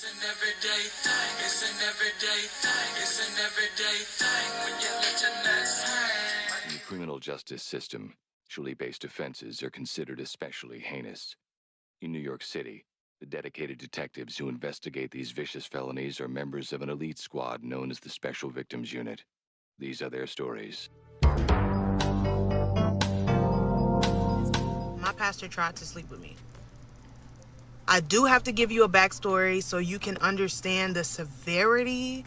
It's an everyday thing. It's an everyday thing. It's an everyday thing when you let your nuts hang. In the criminal justice system, sexually-based offenses are considered especially heinous. In New York City, the dedicated detectives who investigate these vicious felonies are members of an elite squad known as the Special Victims Unit. These are their stories. My pastor tried to sleep with me. I do have to give you a backstory so you can understand the severity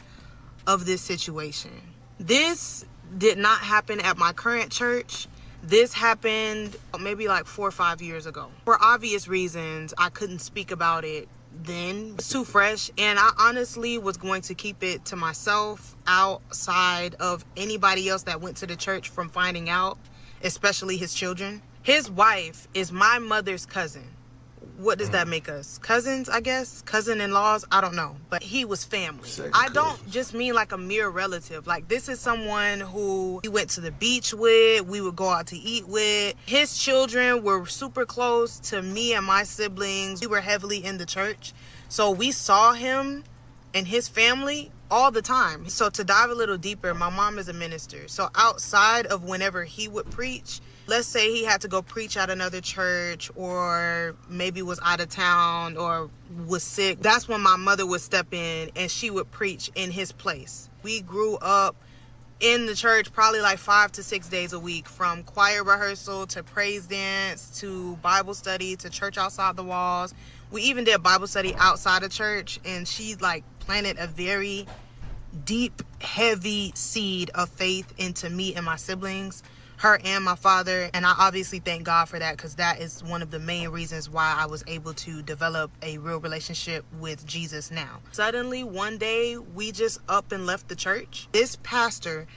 of this situation. This did not happen at my current church. This happened maybe like 4 or 5 years ago. For obvious reasons, I couldn't speak about it then. It's too fresh, and I honestly was going to keep it to myself, outside of anybody else that went to the church from finding out, especially his children. His wife is my mother's cousin. What does that make us? Cousins, I guess? Cousin-in-laws? I don't know. But he was family. I don't just mean like a mere relative. Like, this is someone who we went to the beach with, we would go out to eat with. His children were super close to me and my siblings. We were heavily in the church. So we saw him and his family all the time. So to dive a little deeper, my mom is a minister. So outside of whenever he would preach, let's say he had to go preach at another church, or maybe was out of town or was sick, that's when my mother would step in and she would preach in his place. We grew up in the church probably like 5 to 6 days a week, from choir rehearsal to praise dance to Bible study to church outside the walls. We even did Bible study outside of church, and she like planted a very deep, heavy seed of faith into me and my siblings, her and my father. And I obviously thank God for that, because that is one of the main reasons why I was able to develop a real relationship with Jesus now. Suddenly, one day, we just up and left the church. This pastor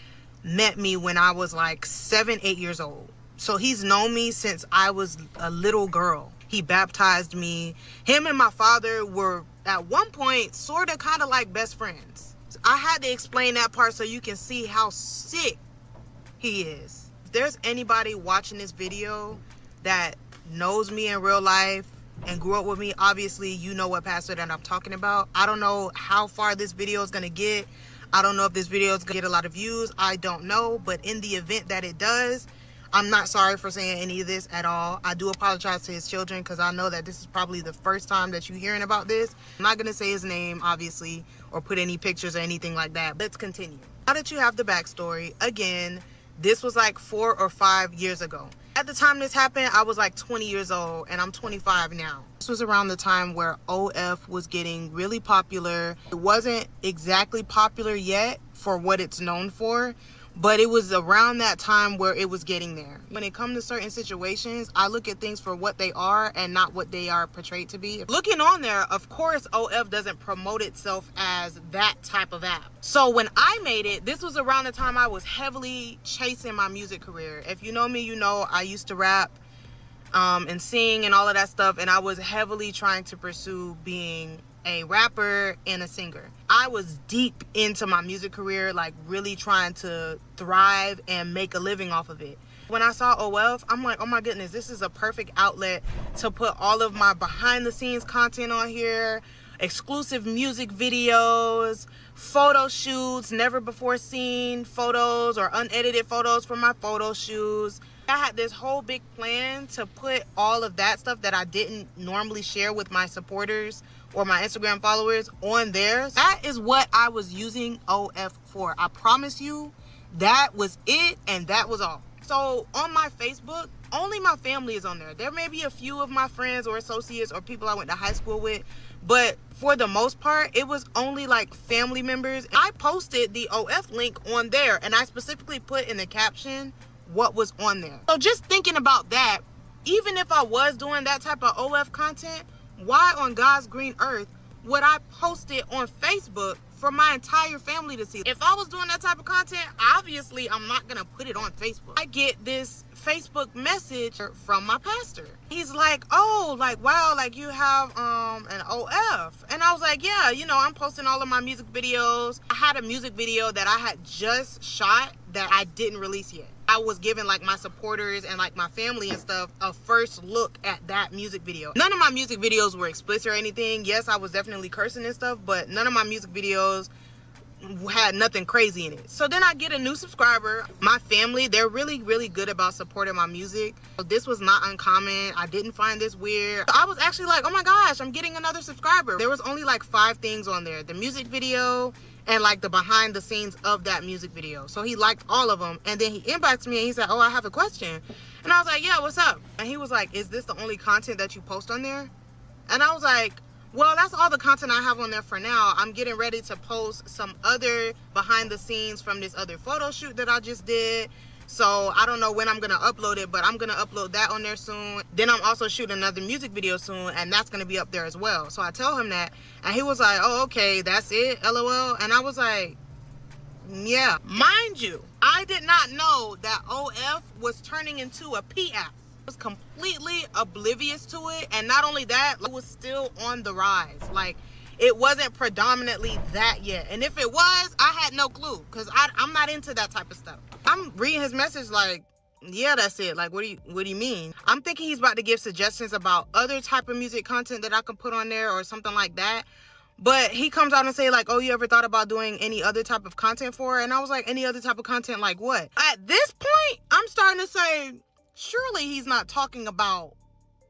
met me when I was like 7, 8 years old. So he's known me since I was a little girl. He baptized me. Him and my father were at one point sort of kind of like best friends. I had to explain that part so you can see how sick he is. If there's anybody watching this video that knows me in real life and grew up with me, obviously you know what pastor that I'm talking about. I don't know how far this video is going to get. I don't know if this video is going to get a lot of views. I don't know. But in the event that it does, I'm not sorry for saying any of this at all. I do apologize to his children, because I know that this is probably the first time that you're hearing about this. I'm not going to say his name, obviously, or put any pictures or anything like that. Let's continue. Now that you have the backstory, again, this was like 4 or 5 years ago. At the time this happened, I was like 20 years old, and I'm 25 now. This was around the time where OF was getting really popular. It wasn't exactly popular yet for what it's known for, but it was around that time where it was getting there. When it comes to certain situations, I look at things for what they are and not what they are portrayed to be. Looking on there, of course, OF doesn't promote itself as that type of app. So when I made it, this was around the time I was heavily chasing my music career. If you know me, you know I used to rap and sing and all of that stuff, and I was heavily trying to pursue being a rapper and a singer. I was deep into my music career, like really trying to thrive and make a living off of it. When I saw OF, I'm like, oh my goodness, this is a perfect outlet to put all of my behind the scenes content on here, exclusive music videos, photo shoots, never before seen photos or unedited photos from my photo shoots. I had this whole big plan to put all of that stuff that I didn't normally share with my supporters or my Instagram followers on theirs. That is what I was using OF for. I promise you, that was it, and that was all. So on my Facebook, only my family is on there. There may be a few of my friends or associates or people I went to high school with, but for the most part, it was only like family members. I posted the OF link on there, and I specifically put in the caption what was on there. So just thinking about that, even if I was doing that type of OF content, why on God's green earth would I post it on Facebook for my entire family to see. If I was doing that type of content, obviously I'm not gonna put it on Facebook. I get this Facebook message from my pastor. He's like, oh, like, wow, like you have an OF. And I was like, yeah, you know, I'm posting all of my music videos. I had a music video that I had just shot that I didn't release yet. I was giving like my supporters and like my family and stuff a first look at that music video. None of my music videos were explicit or anything. Yes, I was definitely cursing and stuff, but none of my music videos had nothing crazy in it. So then I get a new subscriber. My family, they're really, really good about supporting my music. So this was not uncommon. I didn't find this weird. I was actually like, oh my gosh, I'm getting another subscriber. There was only like 5 things on there. The music video and like the behind the scenes of that music video. So he liked all of them. And then he inboxed me and he said, oh, I have a question. And I was like, yeah, what's up? And he was like, is this the only content that you post on there? And I was like, well, that's all the content I have on there for now. I'm getting ready to post some other behind the scenes from this other photo shoot that I just did. So I don't know when I'm gonna upload it, but I'm gonna upload that on there soon. Then I'm also shooting another music video soon, and that's gonna be up there as well. So I tell him that, and he was like, oh, okay, that's it, LOL. And I was like, yeah. Mind you, I did not know that OF was turning into a P app. Was completely oblivious to it, and not only that, it was still on the rise. Like, it wasn't predominantly that yet, and if it was, I had no clue, because I'm not into that type of stuff. I'm reading his message like, yeah, that's it. Like, what do you mean? I'm thinking he's about to give suggestions about other type of music content that I can put on there or something like that. But he comes out and say like, oh, you ever thought about doing any other type of content for her? And I was like, any other type of content like what? At this point, I'm starting to say, surely he's not talking about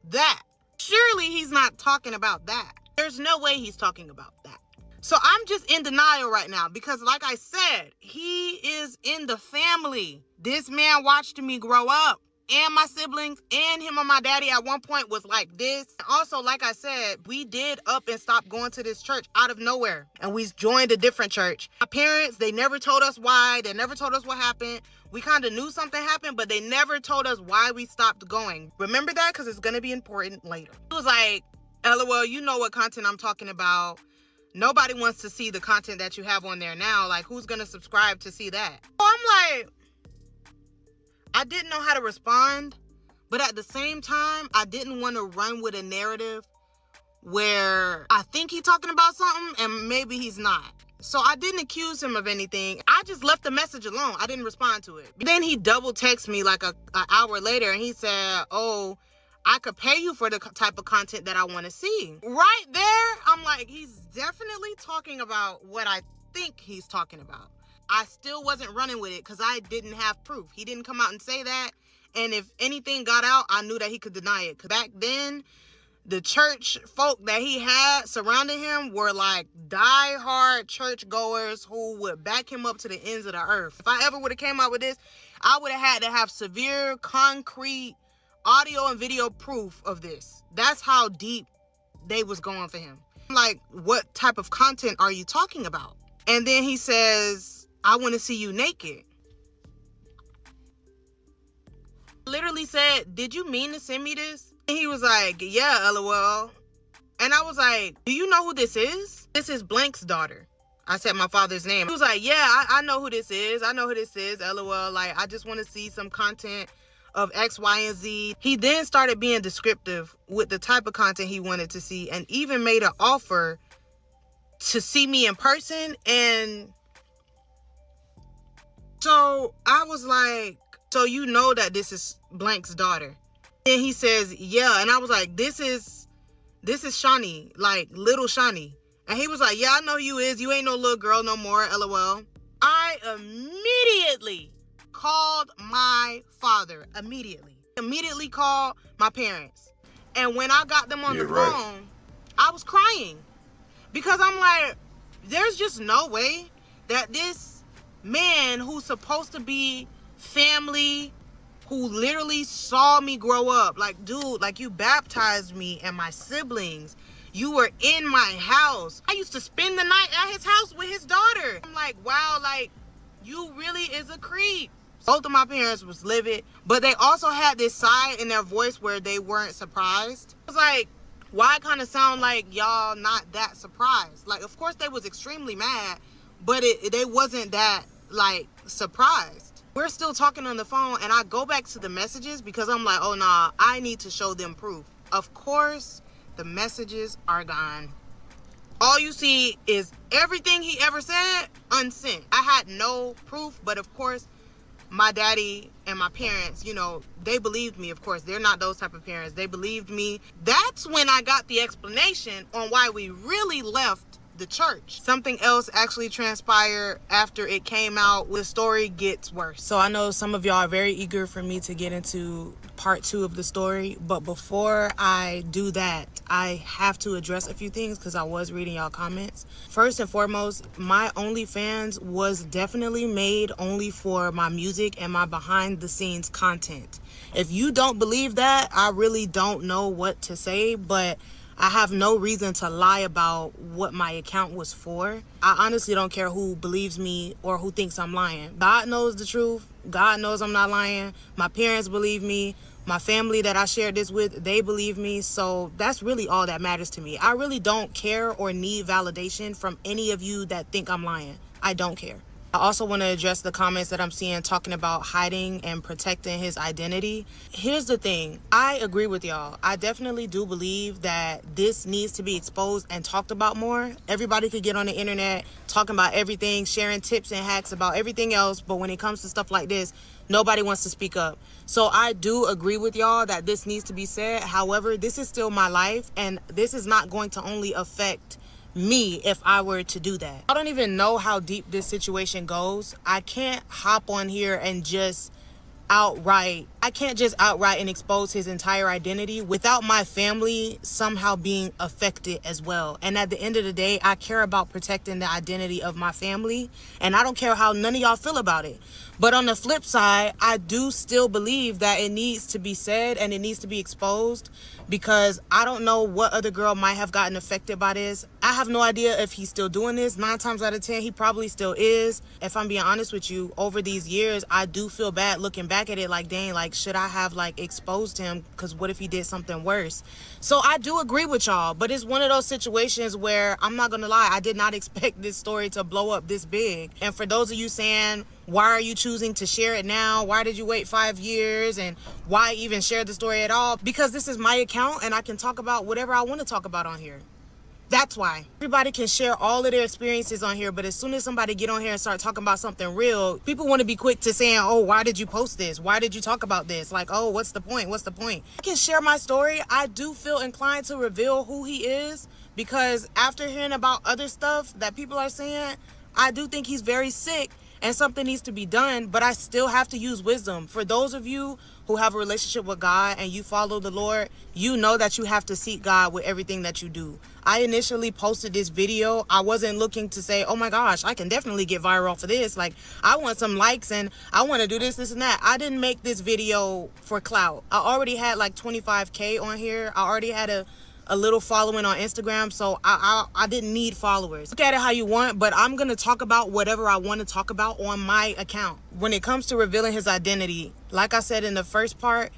that. Surely he's not talking about that. There's no way he's talking about that. So I'm just in denial right now because, like I said, he is in the family. This man watched me grow up, and my siblings and him and my daddy at one point was like this. Also, like I said, we did up and stop going to this church out of nowhere, and we joined a different church. My parents, they never told us why. They never told us what happened. We kind of knew something happened, but they never told us why we stopped going. Remember that, because it's going to be important later. It was like, LOL, you know what content I'm talking about. Nobody wants to see the content that you have on there now. Like, who's going to subscribe to see that? So I'm like, I didn't know how to respond, but at the same time, I didn't want to run with a narrative where I think he's talking about something and maybe he's not. So I didn't accuse him of anything. I just left the message alone. I didn't respond to it. Then he double texted me like an hour later, and he said, oh, I could pay you for the type of content that I want to see. Right there, I'm like, he's definitely talking about what I think he's talking about. I still wasn't running with it because I didn't have proof. He didn't come out and say that. And if anything got out, I knew that he could deny it. Because back then, the church folk that he had surrounding him were like diehard churchgoers who would back him up to the ends of the earth. If I ever would have came out with this, I would have had to have severe, concrete audio and video proof of this. That's how deep they was going for him. I'm like, what type of content are you talking about? And then he says, I want to see you naked. Literally said, did you mean to send me this? And he was like, yeah, LOL. And I was like, do you know who this is? This is Blank's daughter. I said my father's name. He was like, yeah, I know who this is. I know who this is, LOL. Like, I just want to see some content of X, Y, and Z. He then started being descriptive with the type of content he wanted to see and even made an offer to see me in person. And so I was like, so you know that this is Blank's daughter? And he says, yeah. And I was like, this is Shawnee, like little Shawnee. And he was like, yeah, I know who you is. You ain't no little girl no more, LOL. I immediately called my father. Immediately called my parents. And when I got them on the phone, I was crying. Because I'm like, there's just no way that this man who's supposed to be family, who literally saw me grow up, like, dude, like, you baptized me and my siblings. You were in my house. I used to spend the night at his house with his daughter. I'm like, wow, like, you really is a creep. Both of my parents was livid, but they also had this side in their voice where they weren't surprised. I was like, why kind of sound like y'all not that surprised? Like, Like, of course they was extremely mad, but they wasn't that, like, surprised. We're still talking on the phone, and I go back to the messages because I'm like, oh, nah, I need to show them proof. Of course, the messages are gone. All you see is everything he ever said unsent. I had no proof, but of course, my daddy and my parents, you know, they believed me. Of course, they're not those type of parents. They believed me. That's when I got the explanation on why we really left the church. Something else actually transpired after it came out. The story gets worse. So I know some of y'all are very eager for me to get into part 2 of the story, but before I do that, I have to address a few things because I was reading y'all comments. First and foremost, my OnlyFans was definitely made only for my music and my behind the scenes content. If you don't believe that, I really don't know what to say, but I have no reason to lie about what my account was for. I honestly don't care who believes me or who thinks I'm lying. God knows the truth. God knows I'm not lying. My parents believe me. My family that I shared this with, they believe me. So that's really all that matters to me. I really don't care or need validation from any of you that think I'm lying. I don't care. I also want to address the comments that I'm seeing talking about hiding and protecting his identity. Here's the thing. I agree with y'all. I definitely do believe that this needs to be exposed and talked about more. Everybody could get on the internet talking about everything, sharing tips and hacks about everything else. But when it comes to stuff like this, nobody wants to speak up. So I do agree with y'all that this needs to be said. However, this is still my life, and this is not going to only affect me if I were to do that. I don't even know how deep this situation goes. I can't hop on here and just outright and expose his entire identity without my family somehow being affected as well. And at the end of the day, I care about protecting the identity of my family, and I don't care how none of y'all feel about it. But on the flip side, I do still believe that it needs to be said and it needs to be exposed, because I don't know what other girl might have gotten affected by this. I have no idea if he's still doing this. 9 times out of 10, he probably still is. If I'm being honest with you, over these years, I do feel bad looking back at it like, dang, like, should I have like exposed him? Because what if he did something worse? So I do agree with y'all, but it's one of those situations where I'm not gonna lie, I did not expect this story to blow up this big. And for those of you saying, why are you choosing to share it now? Why did you wait 5 years? And why even share the story at all? Because this is my account and I can talk about whatever I want to talk about on here. That's why. Everybody can share all of their experiences on here, but as soon as somebody get on here and start talking about something real, people want to be quick to saying, oh, why did you post this? Why did you talk about this? Like, oh, what's the point? What's the point? I can share my story. I do feel inclined to reveal who he is, because after hearing about other stuff that people are saying, I do think he's very sick and something needs to be done, but I still have to use wisdom. For those of you who have a relationship with God and you follow the Lord, you know that you have to seek God with everything that you do. I initially posted this video. I wasn't looking to say, oh my gosh, I can definitely get viral for this. Like, I want some likes and I want to do this, this, and that. I didn't make this video for clout. I already had like 25K on here. I already had a little following on Instagram, so I didn't need followers. Look at it how you want, but I'm gonna talk about whatever I want to talk about on my account. When it comes to revealing his identity, like I said in the first part,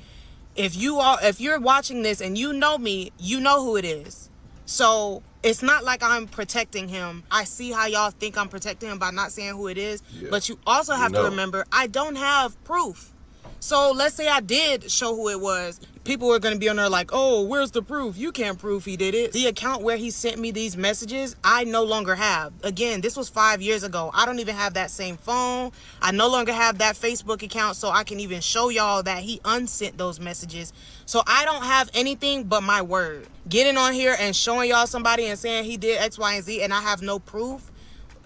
if you're watching this and you know me, you know who it is. So it's not like I'm protecting him. I see how y'all think I'm protecting him by not saying who it is, but you also have to remember, I don't have proof. So let's say I did show who it was. People are going to be on there like, oh, where's the proof? You can't prove he did it. The account where he sent me these messages, I no longer have. Again, this was 5 years ago. I don't even have that same phone. I no longer have that Facebook account, so I can even show y'all that he unsent those messages. So I don't have anything but my word. Getting on here and showing y'all somebody and saying he did X, Y, and Z and I have no proof.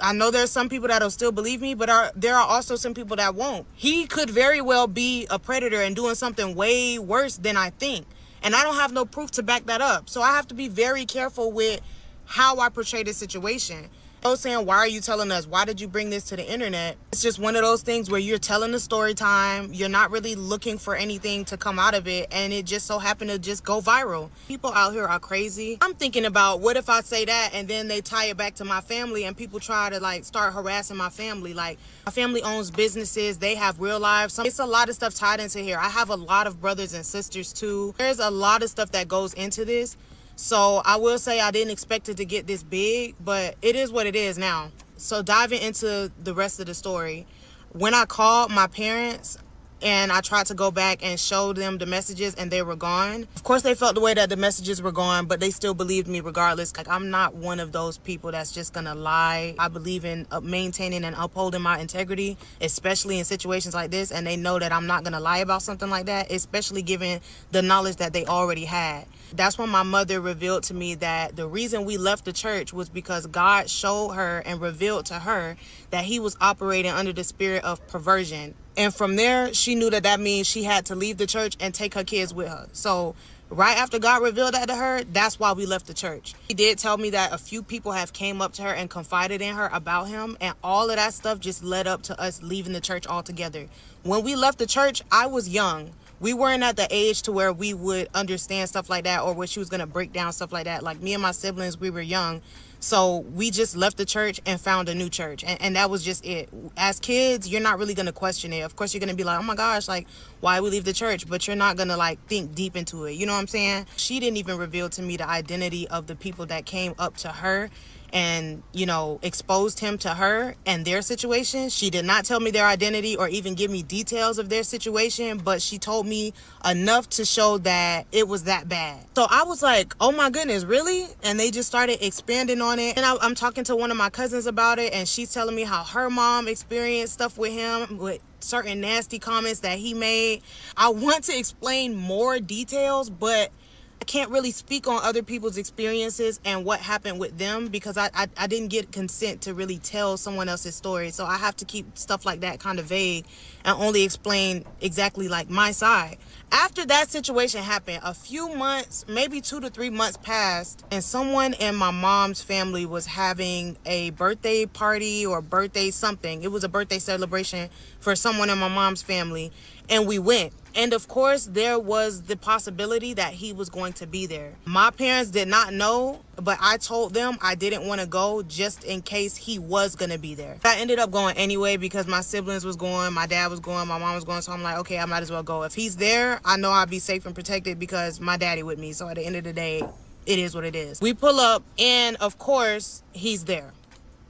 I know there's some people that'll still believe me, but there are also some people that won't. He could very well be a predator and doing something way worse than I think. And I don't have no proof to back that up. So I have to be very careful with how I portray the situation. Those saying, why are you telling us? Why did you bring this to the internet? It's just one of those things where you're telling the story time. You're not really looking for anything to come out of it. And it just so happened to just go viral. People out here are crazy. I'm thinking about, what if I say that and then they tie it back to my family and people try to like start harassing my family? Like, my family owns businesses. They have real lives. It's a lot of stuff tied into here. I have a lot of brothers and sisters too. There's a lot of stuff that goes into this. So I will say I didn't expect it to get this big, but it is what it is now. So diving into the rest of the story, when I called my parents and I tried to go back and show them the messages and they were gone, of course they felt the way that the messages were gone, but they still believed me regardless. Like, I'm not one of those people that's just gonna lie. I believe in maintaining and upholding my integrity, especially in situations like this, and they know that I'm not gonna lie about something like that, especially given the knowledge that they already had. That's when my mother revealed to me that the reason we left the church was because God showed her and revealed to her that he was operating under the spirit of perversion. And from there, she knew that means she had to leave the church and take her kids with her. So right after God revealed that to her, that's why we left the church. He did tell me that a few people have came up to her and confided in her about him, and all of that stuff just led up to us leaving the church altogether. When we left the church, I was young. We weren't at the age to where we would understand stuff like that, or where she was going to break down stuff like that. Like, me and my siblings, we were young. So we just left the church and found a new church. And that was just it. As kids, you're not really going to question it. Of course, you're going to be like, oh my gosh, like, why we leave the church? But you're not going to, like, think deep into it. You know what I'm saying? She didn't even reveal to me the identity of the people that came up to her and, you know, exposed him to her and their situation. She did not tell me their identity or even give me details of their situation, but she told me enough to show that it was that bad. So I was like, oh my goodness, really? And they just started expanding on it. And I'm talking to one of my cousins about it, and she's telling me how her mom experienced stuff with him, with certain nasty comments that he made. I want to explain more details, but I can't really speak on other people's experiences and what happened with them, because I didn't get consent to really tell someone else's story. So I have to keep stuff like that kind of vague and only explain exactly like my side. After that situation happened, a few months, maybe 2 to 3 months passed, and someone in my mom's family was having a birthday party or birthday something. It was a birthday celebration for someone in my mom's family, and we went. And of course, there was the possibility that he was going to be there. My parents did not know, but I told them I didn't want to go just in case he was going to be there. I ended up going anyway because my siblings was going, my dad was going, my mom was going. So I'm like, okay, I might as well go. If he's there, I know I'll be safe and protected because my daddy with me. So at the end of the day, it is what it is. We pull up, and of course, he's there.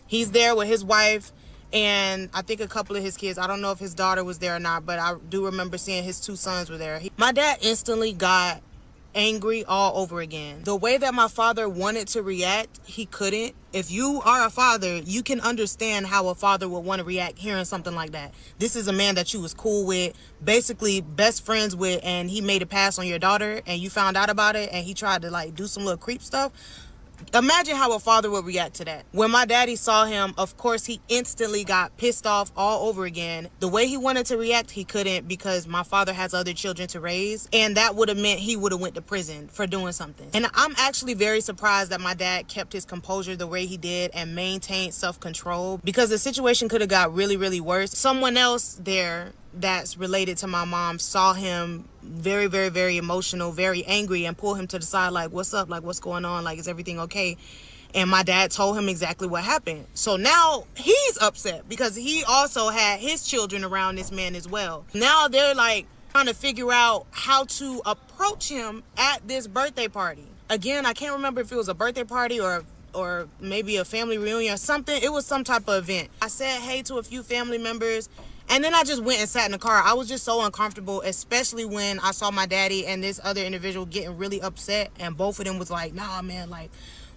He's there with his wife and I think a couple of his kids. I don't know if his daughter was there or not, but I do remember seeing his 2 sons were there. My dad instantly got angry all over again. The way that my father wanted to react, he couldn't. If you are a father, you can understand how a father would want to react hearing something like that. This is a man that you was cool with, basically best friends with, and he made a pass on your daughter and you found out about it and he tried to like do some little creep stuff. Imagine how a father would react to that. When my daddy saw him, of course, he instantly got pissed off all over again. The way he wanted to react, he couldn't, because my father has other children to raise, and that would have meant he would have went to prison for doing something. And I'm actually very surprised that my dad kept his composure the way he did and maintained self-control, because the situation could have got really, really worse. Someone else there that's related to my mom saw him very, very, very emotional, very angry, and pulled him to the side like, what's up? Like, what's going on? Like, is everything okay? And my dad told him exactly what happened. So now he's upset because he also had his children around this man as well. Now they're like trying to figure out how to approach him at this birthday party. Again, I can't remember if it was a birthday party or maybe a family reunion or something. It was some type of event. I said hey to a few family members, and then I just went and sat in the car. I was just so uncomfortable, especially when I saw my daddy and this other individual getting really upset, and both of them was like, nah, man, like,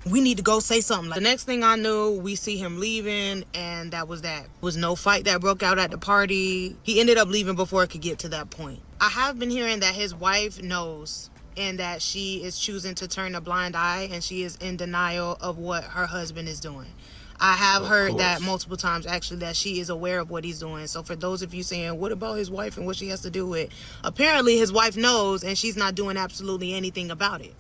we need to go say something. Like, the next thing I knew, we see him leaving, and that was that. There was no fight that broke out at the party. He ended up leaving before it could get to that point. I have been hearing that his wife knows, and that she is choosing to turn a blind eye, and she is in denial of what her husband is doing. I have heard that multiple times, actually, that she is aware of what he's doing. So for those of you saying, what about his wife and what she has to do with? Apparently his wife knows, and she's not doing absolutely anything about it.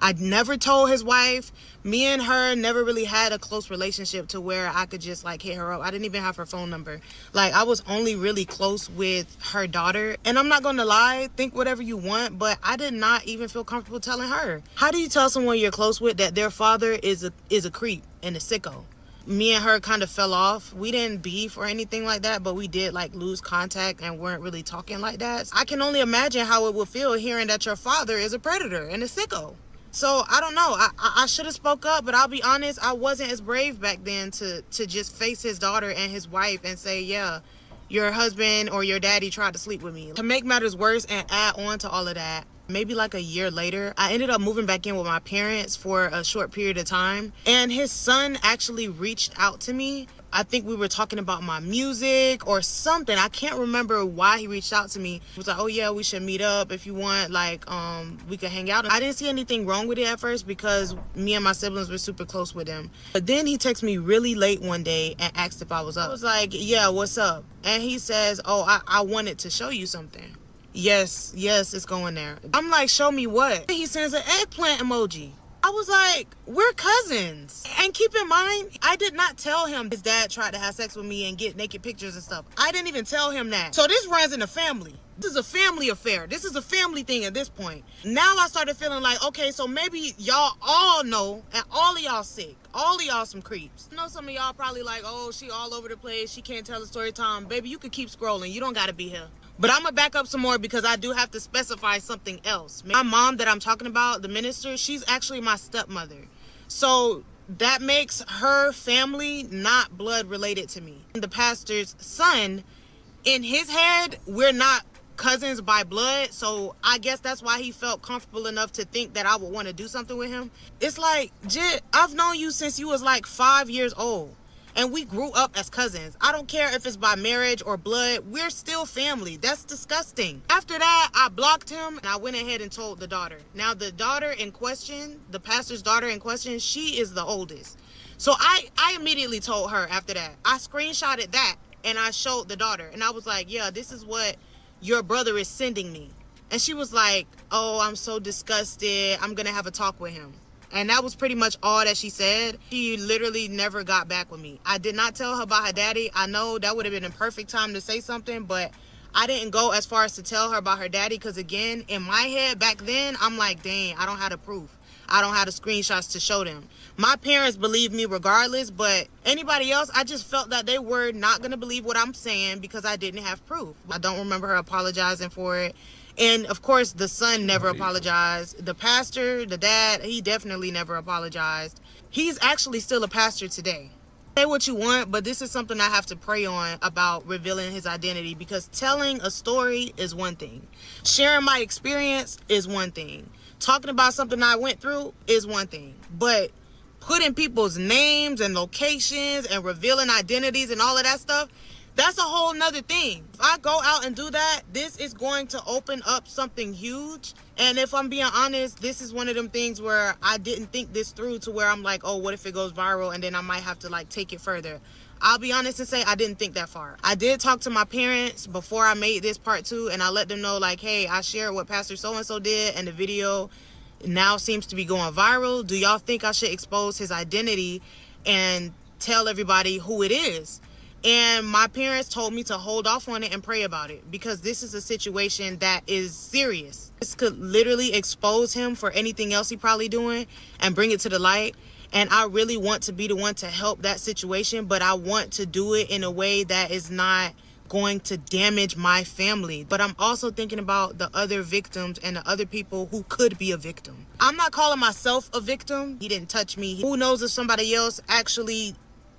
I never told his wife. Me and her never really had a close relationship to where I could just like hit her up. I didn't even have her phone number. Like, I was only really close with her daughter. And I'm not gonna lie, think whatever you want, but I did not even feel comfortable telling her. How do you tell someone you're close with that their father is a creep and a sicko? Me and her kind of fell off. We didn't beef or anything like that, but we did like lose contact and weren't really talking like that. I can only imagine how it would feel hearing that your father is a predator and a sicko. So I don't know. I should have spoke up, but I'll be honest, I wasn't as brave back then to just face his daughter and his wife and say, yeah, your husband or your daddy tried to sleep with me. To make matters worse and add on to all of that, maybe like a year later, I ended up moving back in with my parents for a short period of time. And his son actually reached out to me. I think we were talking about my music or something. I can't remember why he reached out to me. He was like, oh yeah, we should meet up if you want, like, we could hang out. I didn't see anything wrong with it at first because me and my siblings were super close with him. But then he texted me really late one day and asked if I was up. I was like, yeah, what's up? And he says, oh, I wanted to show you something. Yes, it's going there. I'm like, show me what? He sends an eggplant emoji. I was like, we're cousins. And keep in mind, I did not tell him his dad tried to have sex with me and get naked pictures and stuff. I didn't even tell him that. So this runs in the family. This is a family affair. This is a family thing at this point. Now I started feeling like, okay, so maybe y'all all know and all of y'all sick. All of y'all some creeps. I know some of y'all probably like, oh, she all over the place. She can't tell the story time. Baby, you could keep scrolling. You don't got to be here. But I'm going to back up some more because I do have to specify something else. My mom that I'm talking about, the minister, she's actually my stepmother. So that makes her family not blood related to me. The pastor's son, in his head, we're not cousins by blood. So I guess that's why he felt comfortable enough to think that I would want to do something with him. It's like, Jit, I've known you since you was like 5 years old. And we grew up as cousins. I don't care if it's by marriage or blood. We're still family. That's disgusting. After that, I blocked him and I went ahead and told the daughter. Now, the daughter in question, the pastor's daughter in question, she is the oldest. So I immediately told her after that. I screenshotted that and I showed the daughter. And I was like, yeah, this is what your brother is sending me. And she was like, oh, I'm so disgusted. I'm going to have a talk with him. And that was pretty much all that she said. She literally never got back with me. I did not tell her about her daddy. I know that would have been a perfect time to say something, but I didn't go as far as to tell her about her daddy because, again, in my head back then, I'm like, dang, I don't have the proof. I don't have the screenshots to show them. My parents believe me regardless, but anybody else, I just felt that they were not going to believe what I'm saying because I didn't have proof. I don't remember her apologizing for it. And of course, the son never apologized. The pastor, the dad, he definitely never apologized. He's actually still a pastor today. Say what you want, but this is something I have to pray on about revealing his identity, because telling a story is one thing. Sharing my experience is one thing. Talking about something I went through is one thing. But putting people's names and locations and revealing identities and all of that stuff, that's a whole nother thing. If I go out and do that, this is going to open up something huge. And if I'm being honest, this is one of them things where I didn't think this through to where I'm like, oh, what if it goes viral? And then I might have to like take it further. I'll be honest and say I didn't think that far. I did talk to my parents before I made this part 2, and I let them know like, hey, I shared what Pastor so-and-so did, and the video now seems to be going viral. Do y'all think I should expose his identity and tell everybody who it is? And my parents told me to hold off on it and pray about it, because this is a situation that is serious. This could literally expose him for anything else he probably doing and bring it to the light. And I really want to be the one to help that situation, but I want to do it in a way that is not going to damage my family. But I'm also thinking about the other victims and the other people who could be a victim. I'm not calling myself a victim. He didn't touch me. Who knows if somebody else actually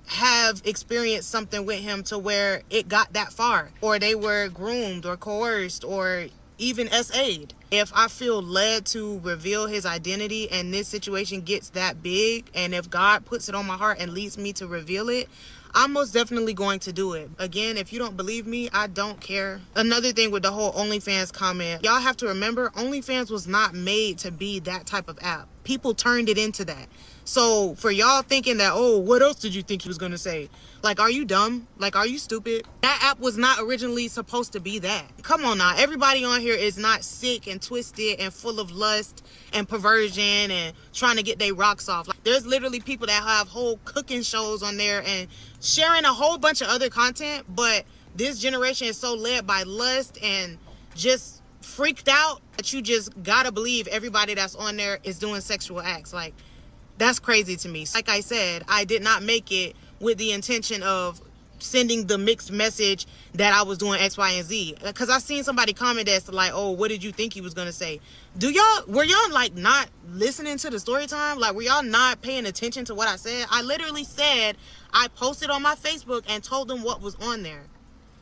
have experienced something with him to where it got that far, or they were groomed or coerced or even SA'd. If I feel led to reveal his identity and this situation gets that big, and if God puts it on my heart and leads me to reveal it, I'm most definitely going to do it. Again, if you don't believe me, I don't care. Another thing with the whole OnlyFans comment, y'all have to remember, OnlyFans was not made to be that type of app. People turned it into that. So for y'all thinking that, oh, what else did you think he was going to say? Like, are you dumb? Like, are you stupid? That app was not originally supposed to be that. Come on now. Everybody on here is not sick and twisted and full of lust and perversion and trying to get their rocks off. Like, there's literally people that have whole cooking shows on there and sharing a whole bunch of other content. But this generation is so led by lust and just freaked out that you just gotta believe everybody that's on there is doing sexual acts. Like, that's crazy to me. Like I said, I did not make it with the intention of sending the mixed message that I was doing X, Y, and Z. Because I seen somebody comment that's like, oh, what did you think he was going to say? Were y'all like not listening to the story time? Like, were y'all not paying attention to what I said? I literally said, I posted on my Facebook and told them what was on there.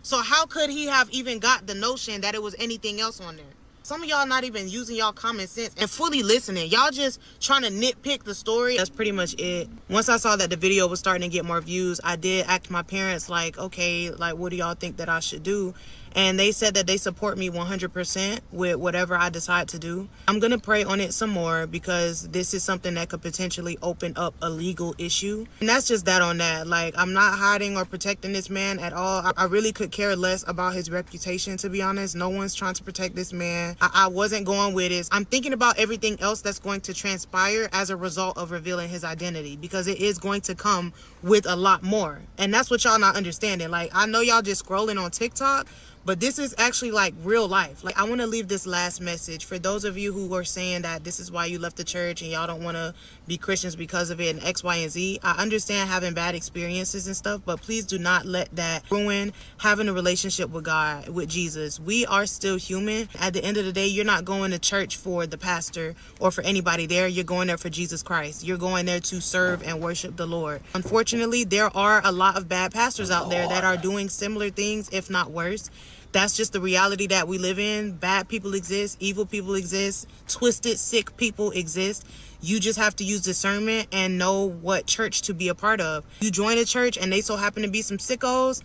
So how could he have even got the notion that it was anything else on there? Some of y'all not even using y'all common sense and fully listening. Y'all just trying to nitpick the story. That's pretty much it. Once I saw that the video was starting to get more views, I did ask my parents, like, okay, like, what do y'all think that I should do? And they said that they support me 100% with whatever I decide to do. I'm going to pray on it some more because this is something that could potentially open up a legal issue. And that's just that on that. Like, I'm not hiding or protecting this man at all. I really could care less about his reputation, to be honest. No one's trying to protect this man. I wasn't going with it. I'm thinking about everything else that's going to transpire as a result of revealing his identity, because it is going to come with a lot more. And that's what y'all not understanding. Like, I know y'all just scrolling on TikTok, but this is actually like real life. Like, I want to leave this last message for those of you who are saying that this is why you left the church and y'all don't want to be Christians because of it and X, Y, and Z. I understand having bad experiences and stuff, but please do not let that ruin having a relationship with God, with Jesus. We are still human. At the end of the day, you're not going to church for the pastor or for anybody there. You're going there for Jesus Christ. You're going there to serve and worship the Lord. Unfortunately, there are a lot of bad pastors out there that are doing similar things, if not worse. That's just the reality that we live in. Bad people exist. Evil people exist. Twisted, sick people exist. You just have to use discernment and know what church to be a part of. You join a church and they so happen to be some sickos,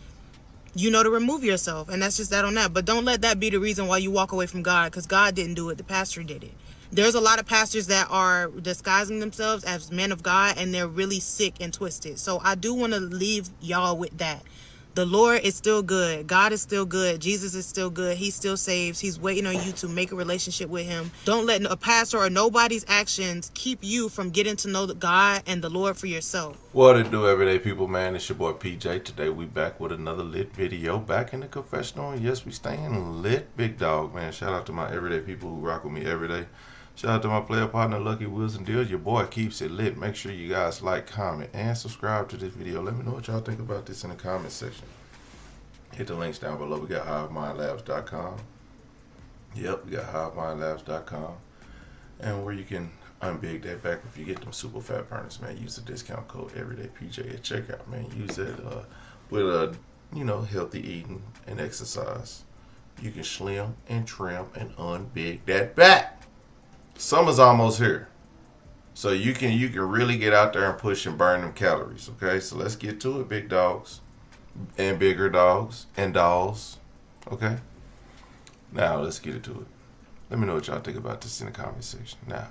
you know to remove yourself. And that's just that on that. But don't let that be the reason why you walk away from God, because God didn't do it. The pastor did it. There's a lot of pastors that are disguising themselves as men of God and they're really sick and twisted. So I do want to leave y'all with that. The Lord is still good. God is still good. Jesus is still good. He still saves. He's waiting on you to make a relationship with him. Don't let a pastor or nobody's actions keep you from getting to know God and the Lord for yourself. What it do, everyday people, man? It's your boy PJ. Today we back with another lit video. Back in the confessional. And yes, we staying lit, big dog, man. Shout out to my everyday people who rock with me every day. Shout out to my player partner, Lucky Wheels and Deals. Your boy keeps it lit. Make sure you guys like, comment, and subscribe to this video. Let me know what y'all think about this in the comment section. Hit the links down below. We got HiveMindLabs.com. Yep, we got HiveMindLabs.com. And where you can unbig that back if you get them super fat burners, man. Use the discount code everydaypj at checkout, man. Use that with healthy eating and exercise. You can slim and trim and unbig that back. Summer's almost here, so you can really get out there and push and burn them calories. Okay, so let's get to it, big dogs and bigger dogs and dolls. Okay, now let's get into it. Let me know what y'all think about this in the comment section. Now,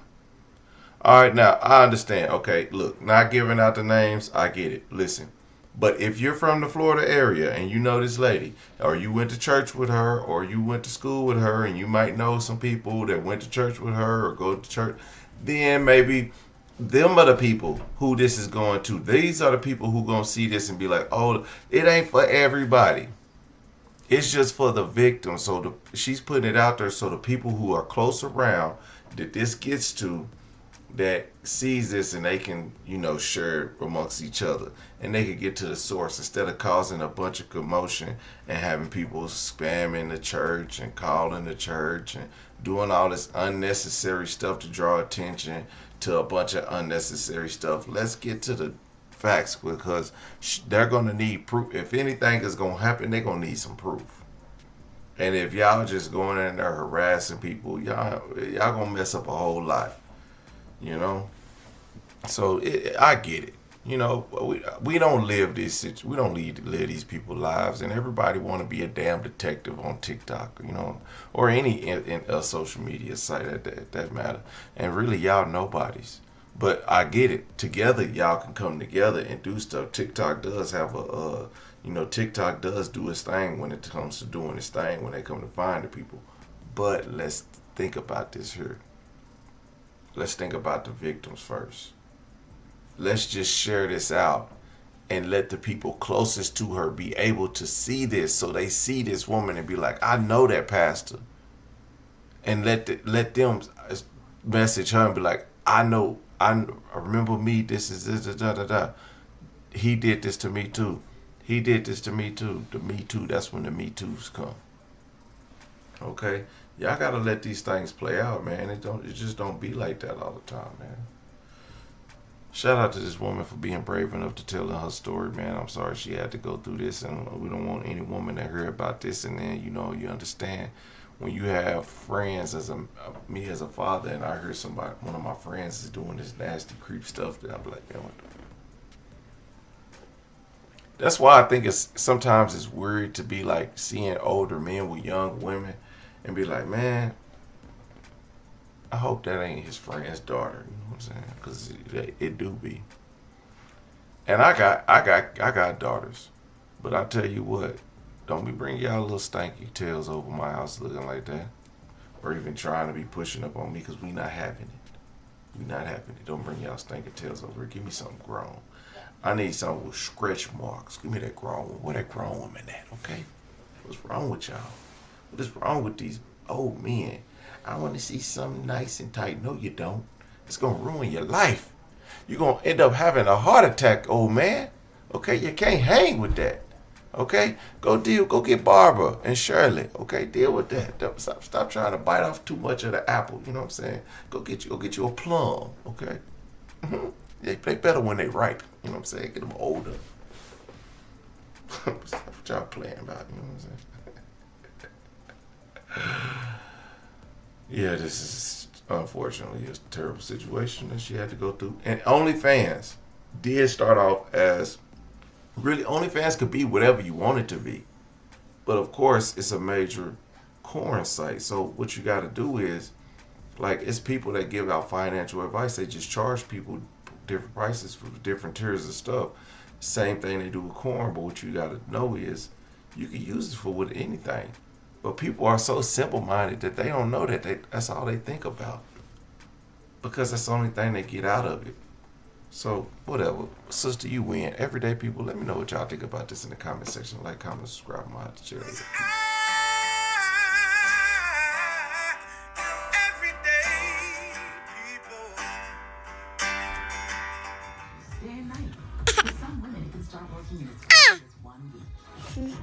all right, now I understand. Okay, look, not giving out the names, I get it. Listen, but if you're from the Florida area and you know this lady, or you went to church with her, or you went to school with her, and you might know some people that went to church with her or go to church, then maybe them are the people who this is going to. These are the people who going to see this and be like, oh, it ain't for everybody. It's just for the victim. So she's putting it out there so the people who are close around that this gets to, that sees this and they can, share it amongst each other. And they can get to the source instead of causing a bunch of commotion and having people spamming the church and calling the church and doing all this unnecessary stuff to draw attention to a bunch of unnecessary stuff. Let's get to the facts, because they're going to need proof. If anything is going to happen, they're going to need some proof. And if y'all just going in there harassing people, y'all going to mess up a whole lot. So I get it. We don't live this situation. We don't live these people's lives, and everybody want to be a damn detective on TikTok, or any in social media site that matter. And really, y'all nobodies. But I get it. Together, y'all can come together and do stuff. TikTok does have TikTok does do its thing when it comes to doing its thing when they come to find the people. But let's think about this here. Let's think about the victims first. Let's just share this out and let the people closest to her be able to see this, so they see this woman and be like, I know that pastor. And let them message her and be like, I know, I remember me, this is this, da, da, da. He did this to me too. He did this to me too. The Me Too, that's when the Me Too's come. Okay? Y'all gotta let these things play out, man. It just don't be like that all the time, man. Shout out to this woman for being brave enough to tell her story, man. I'm sorry she had to go through this, and we don't want any woman to hear about this. And then, you know, you understand when you have friends me as a father, and I hear one of my friends is doing this nasty creep stuff, that I'm like, man, what the. That's why I think sometimes it's weird to be like seeing older men with young women and be like, man, I hope that ain't his friend's daughter. You know what I'm saying? Because it do be. And I got daughters, but I tell you what, don't be bringing y'all little stanky tails over my house looking like that, or even trying to be pushing up on me, because we not having it. We not having it. Don't bring y'all stinking tails over here. Give me something grown. I need something with stretch marks. Give me that grown one. Where that grown woman at, okay? What's wrong with y'all? What is wrong with these old men? I want to see something nice and tight. No, you don't. It's going to ruin your life. You're going to end up having a heart attack, old man. Okay? You can't hang with that. Okay? Go get Barbara and Shirley. Okay? Deal with that. Stop trying to bite off too much of the apple. You know what I'm saying? Go get you a plum. Okay? They play better when they ripe. You know what I'm saying? Get them older. Stop what y'all playing about. You know what I'm saying? Yeah, this is unfortunately a terrible situation that she had to go through. And OnlyFans did start off as, really, OnlyFans could be whatever you want it to be. But of course, it's a major corn site. So what you got to do is, like, it's people that give out financial advice. They just charge people different prices for different tiers of stuff. Same thing they do with corn, but what you got to know is you can use it for with anything. But people are so simple-minded that they don't know that that's all they think about, because that's the only thing they get out of it. So, whatever. Sister, you win. Everyday people, let me know what y'all think about this in the comment section. Like, comment, subscribe, my share. Day and night. For some women, it can start working in as fast as 1 week.